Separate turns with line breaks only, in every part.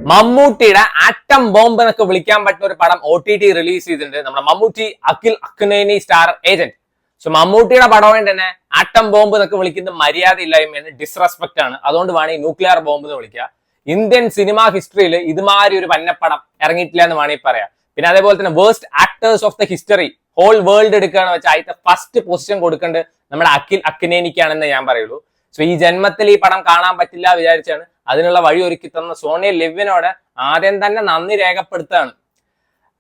മമ്മൂട്ടിയുടെ atom bomb എന്നൊക്കെ വിളിക്കാൻ പറ്റുന്ന ഒരു പടം OTT റിലീസ് ചെയ്തിട്ടുണ്ട്. നമ്മുടെ Mammootty Akhil Akkineni star agent. So മമ്മൂട്ടിയുടെ പടമായിട്ട് തന്നെ ആറ്റം ബോംബ് എന്നൊക്കെ വിളിക്കുന്നത് മര്യാദ ഇല്ലായ്മയാണ്, ഡിസ്റെസ്പെക്ട് ആണ്. അതുകൊണ്ട് വേണമെങ്കിൽ ന്യൂക്ലിയർ ബോംബ് എന്ന് വിളിക്കുക. ഇന്ത്യൻ സിനിമാ ഹിസ്റ്ററിയിൽ ഇതുമാതിരി ഒരു പന്നപ്പടം ഇറങ്ങിയിട്ടില്ല എന്ന് വേണമെങ്കിൽ പറയാം. പിന്നെ അതേപോലെ തന്നെ worst actors of the history whole world എടുക്കുകയാണെന്ന് വെച്ചാൽ അതിന്റെ ഫസ്റ്റ് പൊസിഷൻ കൊടുക്കേണ്ടത് നമ്മുടെ അഖിൽ അക്നേനിക്കാണെന്ന് ഞാൻ പറയുള്ളൂ. സോ ഈ ജന്മത്തിൽ ഈ പടം കാണാൻ പറ്റില്ല വിചാരിച്ചാണ് അതിനുള്ള വഴി ഒരുക്കി തന്ന സോണി ലിവിനോട് ആദ്യം തന്നെ നന്ദി രേഖപ്പെടുത്തുകയാണ്.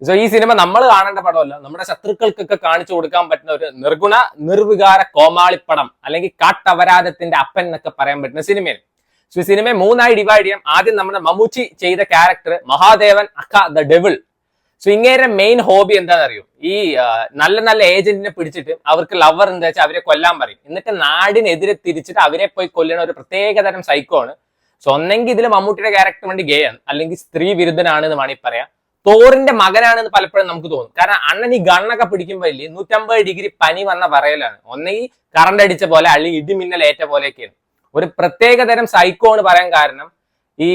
സോ ഈ സിനിമ നമ്മൾ കാണേണ്ട പടമല്ല, നമ്മുടെ ശത്രുക്കൾക്കൊക്കെ കാണിച്ചു കൊടുക്കാൻ പറ്റുന്ന ഒരു നിർഗുണ നിർവികാര കോമാളിപ്പടം, അല്ലെങ്കിൽ കാട്ടപരാധത്തിന്റെ അപ്പൻ എന്നൊക്കെ പറയാൻ പറ്റുന്ന സിനിമയാണ്. സോ ഈ സിനിമയെ മൂന്നായി ഡിവൈഡ് ചെയ്യാം. ആദ്യം നമ്മുടെ മമ്മൂച്ചി ചെയ്ത character Mahadevan aka the devil. So ഇങ്ങേരെ മെയിൻ ഹോബി എന്താണെന്ന് അറിയോ? ഈ നല്ല നല്ല ഏജന്റിനെ പിടിച്ചിട്ട് അവർക്ക് ലവർ എന്താ വെച്ചാൽ അവരെ കൊല്ലാൻ പറയും, എന്നിട്ട് നാടിനെതിരെ തിരിച്ചിട്ട് അവരെ പോയി കൊല്ലുന്ന ഒരു പ്രത്യേകതരം സൈക്കോ ആണ്. സോ ഒന്നെങ്കിൽ ഇതിൽ മമ്മൂട്ടിയുടെ ക്യാരക്ടർ വേണ്ടി ഗേ ആണ്, അല്ലെങ്കിൽ സ്ത്രീ വിരുദ്ധനാണ് എന്ന് വേണമെങ്കിൽ പറയാം. തോറിന്റെ മകനാണെന്ന് പലപ്പോഴും നമുക്ക് തോന്നും. കാരണം അണ്ണൻ ഈ ഗണ്ണൊക്കെ പിടിക്കുമ്പോൾ ഇല്ലേ 150 ഡിഗ്രി പനി വന്ന പറയലാണ്. ഒന്നെങ്കിൽ കറണ്ട് അടിച്ച പോലെ അല്ലെങ്കിൽ ഇടിമിന്നൽ ഏറ്റ പോലെയൊക്കെയാണ്. ഒരു പ്രത്യേകതരം സൈക്കോ എന്ന് പറയാൻ കാരണം ഈ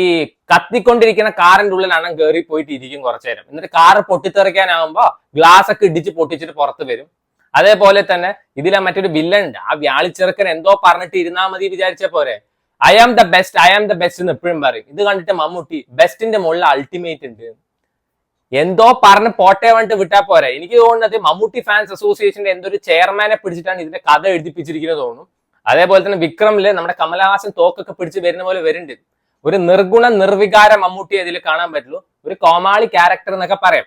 കത്തിക്കൊണ്ടിരിക്കുന്ന കാറിന്റെ ഉള്ളിൽ അണ്ണൻ കയറി പോയിട്ട് ഇരിക്കും കുറച്ചു നേരം, എന്നിട്ട് കാറ് പൊട്ടിത്തെറിക്കാനാകുമ്പോ ഗ്ലാസ് ഒക്കെ ഇടിച്ച് പൊട്ടിച്ചിട്ട് പുറത്ത് വരും. അതേപോലെ തന്നെ ഇതിലെ മറ്റൊരു വില്ലൻ ഉണ്ട്, ആ വ്യാളിച്ചെറുക്കൻ എന്തോ പറഞ്ഞിട്ട് ഇരുന്നാ മതി വിചാരിച്ച പോരെ, ഐ ആം ദ ബെസ്റ്റ് എന്ന് എപ്പോഴും പറയും. ഇത് കണ്ടിട്ട് മമ്മൂട്ടി ബെസ്റ്റിന്റെ മുകളിൽ അൾട്ടിമേറ്റ് ഉണ്ട് എന്തോ പറഞ്ഞ് പോട്ടെ വേണ്ടിട്ട് വിട്ടാ പോരെ. എനിക്ക് തോന്നുന്നത് മമ്മൂട്ടി ഫാൻസ് അസോസിയേഷന്റെ എന്തൊരു ചെയർമാനെ പിടിച്ചിട്ടാണ് ഇതിന്റെ കഥ എഴുതിപ്പിച്ചിരിക്കുന്നത് തോന്നുന്നു. അതേപോലെ തന്നെ വിക്രമില് നമ്മുടെ കമലഹാസൻ തോക്കൊക്കെ പിടിച്ച് വരുന്ന പോലെ വരുന്നുണ്ട്. ഒരു നിർഗുണ നിർവികാര മമ്മൂട്ടി ഇതിൽ കാണാൻ പറ്റുള്ളൂ, ഒരു കോമാളി ക്യാരക്ടർ എന്നൊക്കെ പറയാം.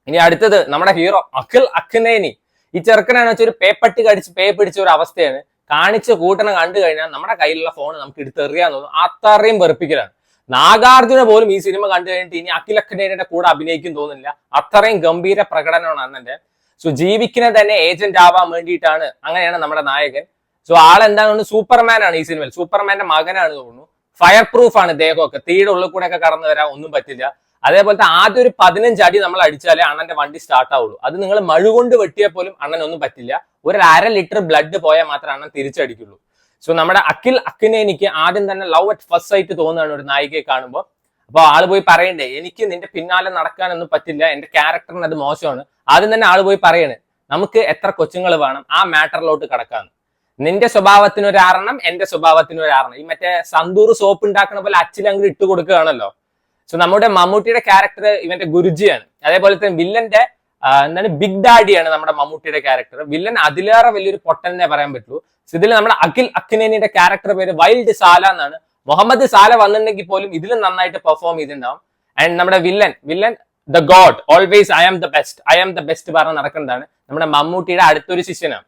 ഇനി അടുത്തത് നമ്മുടെ ഹീറോ അഖിൽ അക്നേനി. ഈ ചെറുക്കനാണ് വെച്ചാൽ ഒരു പേപ്പട്ടി കടിച്ച് പേ പിടിച്ച ഒരു അവസ്ഥയാണ്. കാണിച്ച് കൂട്ടണം കണ്ടു കഴിഞ്ഞാൽ നമ്മുടെ കയ്യിലുള്ള ഫോൺ നമുക്ക് എടുത്തെറിയാന്ന് തോന്നും, അത്രയും വെറുപ്പിക്കലാണ്. നാഗാർജുന പോലും ഈ സിനിമ കണ്ടു കഴിഞ്ഞിട്ട് ഇനി അഖിൽ അക്നേനിയുടെ കൂടെ അഭിനയിക്കും തോന്നുന്നില്ല, അത്രയും ഗംഭീര പ്രകടനമാണ് അന്നെ. സോ ജീവിക്കുന്നത് തന്നെ ഏജന്റ് ആവാൻ വേണ്ടിയിട്ടാണ്, അങ്ങനെയാണ് നമ്മുടെ നായകൻ. സോ ആളെന്താണ്, സൂപ്പർമാൻ ആണ് ഈ സിനിമയിൽ, സൂപ്പർമാന്റെ മകനാണ് തോന്നുന്നു. ഫയർ പ്രൂഫ് ആണ് ദേഹമൊക്കെ, തീയുടെ ഉള്ളിൽ കൂടെ ഒക്കെ കടന്നു വരാൻ ഒന്നും പറ്റില്ല. അതേപോലത്തെ ആദ്യം ഒരു 15 അടി നമ്മൾ അടിച്ചാലേ അണ്ണന്റെ വണ്ടി സ്റ്റാർട്ട് ആവുള്ളൂ. അത് നിങ്ങൾ മഴുകൊണ്ട് വെട്ടിയാൽ പോലും അണ്ണനൊന്നും പറ്റില്ല. ഒരു 1/2 ലിറ്റർ ബ്ലഡ് പോയാൽ മാത്രമേ അണ്ണൻ തിരിച്ചടിക്കുള്ളൂ. സോ നമ്മുടെ അഖിൽ അക്നേനിക്ക് ആദ്യം തന്നെ ലവ് അറ്റ് ഫസ്റ്റ് സൈറ്റ് തോന്നുകയാണ് ഒരു നായികയെ കാണുമ്പോൾ. അപ്പൊ ആള് പോയി പറയണ്ടേ, എനിക്ക് നിന്റെ പിന്നാലെ നടക്കാനൊന്നും പറ്റില്ല, എന്റെ ക്യാരക്ടറിന് അത് മോശമാണ്. ആദ്യം തന്നെ ആള് പോയി പറയണേ, നമുക്ക് എത്ര കൊച്ചുങ്ങൾ വേണം, ആ മാറ്ററിലോട്ട് കിടക്കാന്ന്. നിന്റെ സ്വഭാവത്തിന് ഒരു ആറണം, എന്റെ സ്വഭാവത്തിന് ഒരു ആറണം. ഈ മറ്റേ സന്തൂർ സോപ്പ് ഉണ്ടാക്കുന്ന പോലെ അച്ചിലങ്ങ് ഇട്ട് കൊടുക്കുകയാണല്ലോ. സോ നമ്മുടെ മമ്മൂട്ടിയുടെ ക്യാരക്ടർ ഇവന്റെ ഗുരുജിയാണ്. അതേപോലെ തന്നെ വില്ലന്റെ എന്താണ് ബിഗ് ഡാഡിയാണ് നമ്മുടെ മമ്മൂട്ടിയുടെ ക്യാരക്ടർ. വില്ലൻ അതിലേറെ വലിയൊരു പൊട്ടനെ പറയാൻ പറ്റുള്ളൂ. സോ ഇതിൽ നമ്മുടെ അഖിൽ അക്നേനിയുടെ ക്യാരക്ടർ പേര് വൈൽഡ് സാല എന്നാണ്. മുഹമ്മദ് സാല വന്നിട്ടുണ്ടെങ്കിൽ പോലും ഇതിലും നന്നായിട്ട് പെർഫോം ചെയ്തിട്ടുണ്ടാവും. ആൻഡ് നമ്മുടെ villain the God always I am the best പറഞ്ഞ് നടക്കുന്നതാണ് നമ്മുടെ മമ്മൂട്ടിയുടെ അടുത്തൊരു ശിഷ്യനാണ്.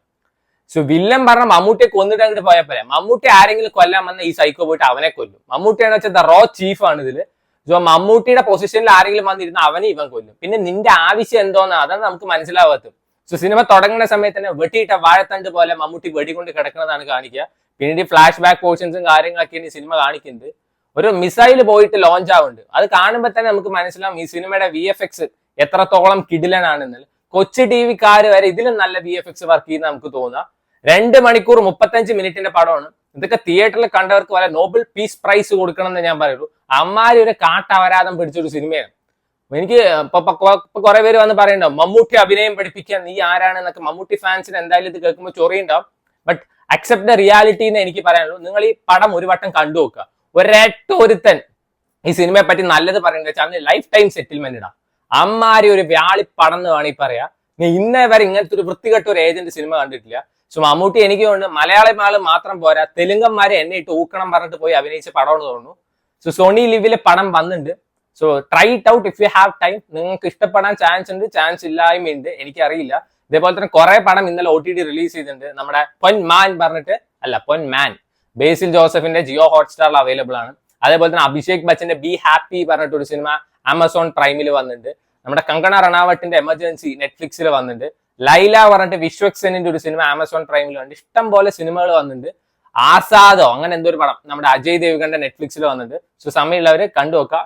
സോ വില്ലൻ പറഞ്ഞ മമ്മൂട്ടിയെ കൊന്നിട്ട് അങ്ങോട്ട് പോയാൽ പോരാ, മമ്മൂട്ടി ആരെങ്കിലും കൊല്ലാൻ വന്ന ഈ സൈക്കോ പോയിട്ട് അവനെ കൊല്ലും. മമ്മൂട്ടിയാണ് വെച്ചാൽ ദ റോ ചീഫ് ആണ് ഇതില്. സോ മമ്മൂട്ടിയുടെ പൊസിഷനിൽ ആരെങ്കിലും വന്നിരുന്ന അവനെ ഇവൻ കൊല്ലും. പിന്നെ നിന്റെ ആവശ്യം എന്തോന്നാ അതാണ് നമുക്ക് മനസ്സിലാവാത്തത്. സോ സിനിമ തുടങ്ങുന്ന സമയത്ത് തന്നെ വെട്ടിയിട്ട വാഴത്തണ്ട് പോലെ മമ്മൂട്ടി വെടികൊണ്ട് കിടക്കുന്നതാണ് കാണിക്കുക. പിന്നീട് ഫ്ലാഷ് ബാക്ക് പോർഷൻസും കാര്യങ്ങളൊക്കെയാണ് ഈ സിനിമ കാണിക്കുന്നത്. ഒരു മിസൈൽ പോയിട്ട് ലോഞ്ച് ആവുന്നുണ്ട്, അത് കാണുമ്പോൾ തന്നെ നമുക്ക് മനസ്സിലാവും ഈ സിനിമയുടെ VFX എത്രത്തോളം കിടിലനാണെന്ന്. കൊച്ചു TV-ക്കാര് വരെ ഇതിലും നല്ല VFX വർക്ക് ചെയ്യുന്ന നമുക്ക് തോന്നാം. 2 മണിക്കൂർ 35 മിനിറ്റിന്റെ പടമാണ്. ഇതൊക്കെ തിയേറ്ററിൽ കണ്ടവർക്ക് വരെ നോബൽ പീസ് പ്രൈസ് കൊടുക്കണം എന്ന് ഞാൻ പറയുള്ളൂ. അമ്മാരി ഒരു കാട്ടപരാധം പിടിച്ചൊരു സിനിമയാണ്. എനിക്ക് ഇപ്പൊ കുറെ പേര് വന്ന് പറയണ്ടാവും മമ്മൂട്ടി അഭിനയം പഠിപ്പിക്കാൻ നീ ആരാണെന്നൊക്കെ. മമ്മൂട്ടി ഫാൻസിന് എന്തായാലും ഇത് കേൾക്കുമ്പോൾ ചൊറിയുണ്ടാവും. ബട്ട് അക്സെപ്റ്റ് ദ റിയാലിറ്റി എന്ന് എനിക്ക് പറയാനുള്ളൂ. നിങ്ങൾ ഈ പടം ഒരു വട്ടം കണ്ടു നോക്കുക. ഒരുത്തൻ ഈ സിനിമയെ പറ്റി നല്ലത് പറയുന്നത് വെച്ചാൽ അന്ന് ലൈഫ് ടൈം സെറ്റിൽമെന്റ് ഇടാം. അമ്മാരി ഒരു വ്യാളിപ്പടം എന്ന് വേണമെങ്കിൽ പറയാം. ഇന്നേ വരെ ഇങ്ങനത്തെ ഒരു വൃത്തികെട്ട ഒരു ഏജന്റ് സിനിമ കണ്ടിട്ടില്ല. സോ മമ്മൂട്ടി എനിക്ക് തോന്നുന്നു മലയാളിമാള് മാത്രം പോരാ, തെലുങ്കന്മാരെ എന്നെ ഇട്ട് ഊക്കണം പറഞ്ഞിട്ട് പോയി അഭിനയിച്ച പടമാണെന്ന് തോന്നുന്നു. സോ സോണി ലിവിലെ പടം വന്നിട്ടുണ്ട്. So try it out if you have time. നിങ്ങൾക്ക് ഇഷ്ടപ്പെടാൻ ചാൻസ് ഉണ്ട്, ചാൻസ് ഇല്ലായ്മയുണ്ട്, എനിക്കറിയില്ല. ഇതേപോലെ തന്നെ കുറെ പടം ഇന്നലെ OTT റിലീസ് ചെയ്തിട്ടുണ്ട്. നമ്മുടെ പൊന്മാൻ ബേസിൽ ജോസഫിന്റെ ജിയോ ഹോട്ട്സ്റ്റാറിൽ അവൈലബിൾ ആണ്. അതേപോലെ തന്നെ അഭിഷേക് ബച്ചന്റെ ബി ഹാപ്പി പറഞ്ഞിട്ട് ഒരു സിനിമ ആമസോൺ പ്രൈമിൽ വന്നിട്ടുണ്ട്. നമ്മുടെ കങ്കണ റണാവട്ടിന്റെ എമർജൻസി നെറ്റ്ഫ്ലിക്സിൽ വന്നിട്ടുണ്ട്. ലൈല പറഞ്ഞിട്ട് വിശ്വക്സെനിന്റെ ഒരു സിനിമ ആമസോൺ പ്രൈമിൽ വന്നിട്ട് ഇഷ്ടം പോലെ സിനിമകൾ വന്നിട്ടുണ്ട്. ആസാദോ അങ്ങനെ എന്തോ ഒരു പടം നമ്മുടെ അജയ് ദേവ്ഗന്റെ നെറ്റ്ഫ്ലിക്സിൽ വന്നിട്ടുണ്ട്. സോ സമയമുള്ളവര് കണ്ടുനോക്കാം.